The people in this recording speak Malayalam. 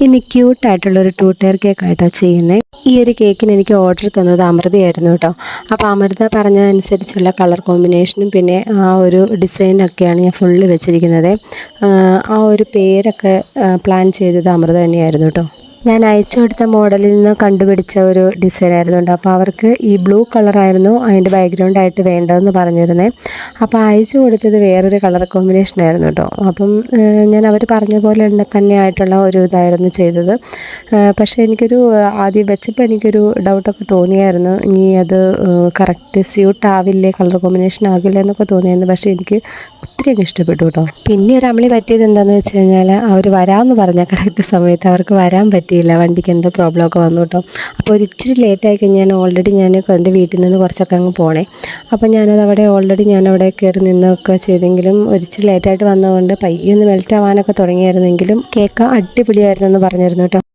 ഇനി ക്യൂട്ടായിട്ടുള്ളൊരു 2 ടയർ കേക്കായിട്ടോ ചെയ്യുന്നത്. ഈ ഒരു കേക്കിന് എനിക്ക് ഓർഡർ തന്നത് അമൃതയായിരുന്നു കേട്ടോ. അപ്പോൾ അമൃത പറഞ്ഞതനുസരിച്ചുള്ള കളർ കോമ്പിനേഷനും പിന്നെ ആ ഒരു ഡിസൈനൊക്കെയാണ് ഞാൻ ഫുള്ള് വെച്ചിരിക്കുന്നത്. ആ ഒരു പേരൊക്കെ പ്ലാൻ ചെയ്തത് അമൃത തന്നെയായിരുന്നു കേട്ടോ. ഞാൻ അയച്ചു കൊടുത്ത മോഡലിൽ നിന്ന് കണ്ടുപിടിച്ച ഒരു ഡിസൈനായിരുന്നു കേട്ടോ. അപ്പോൾ അവർക്ക് ഈ ബ്ലൂ കളറായിരുന്നു അതിൻ്റെ ബാക്ക്ഗ്രൗണ്ടായിട്ട് വേണ്ടതെന്ന് പറഞ്ഞിരുന്നത്. അപ്പോൾ അയച്ചു കൊടുത്തത് വേറൊരു കളർ കോമ്പിനേഷൻ ആയിരുന്നു കേട്ടോ. അപ്പം ഞാൻ അവർ പറഞ്ഞ പോലെ തന്നെ ആയിട്ടുള്ള ഒരു ഇതായിരുന്നു ചെയ്തത്. പക്ഷേ എനിക്കൊരു ആദ്യം വെച്ചപ്പോൾ എനിക്കൊരു ഡൗട്ടൊക്കെ തോന്നിയായിരുന്നു, ഇനി അത് കറക്റ്റ് സ്യൂട്ട് ആവില്ലേ, കളർ കോമ്പിനേഷൻ ആകില്ല എന്നൊക്കെ തോന്നിയായിരുന്നു. പക്ഷേ എനിക്ക് ഒത്തിരി അങ്ങ് ഇഷ്ടപ്പെട്ടു കേട്ടോ. പിന്നെ ഒരു അമളി പറ്റിയത് എന്താണെന്ന് വെച്ച് കഴിഞ്ഞാൽ, അവർ വരാമെന്ന് പറഞ്ഞാൽ കറക്റ്റ് സമയത്ത് അവർക്ക് വരാൻ പറ്റിയില്ല. വണ്ടിക്ക് എന്തോ പ്രോബ്ലമൊക്കെ വന്നു കേട്ടോ. അപ്പോൾ ഒരു ഇച്ചിരി ലേറ്റായി കഴിഞ്ഞാൽ ഓൾറെഡി ഞാൻ എൻ്റെ വീട്ടിൽ നിന്ന് കുറച്ചൊക്കെ അങ്ങ് പോണേ. അപ്പോൾ ഞാനത് ഞാനവിടെ കയറി നിന്നൊക്കെ ചെയ്തെങ്കിലും ഒരിച്ചിരി ലേറ്റായിട്ട് വന്നതുകൊണ്ട് പയ്യൊന്ന് മെൽറ്റ് ആവാനൊക്കെ തുടങ്ങിയായിരുന്നെങ്കിലും കേക്ക് അടിപൊളിയായിരുന്നു എന്ന് പറഞ്ഞിരുന്നു കേട്ടോ.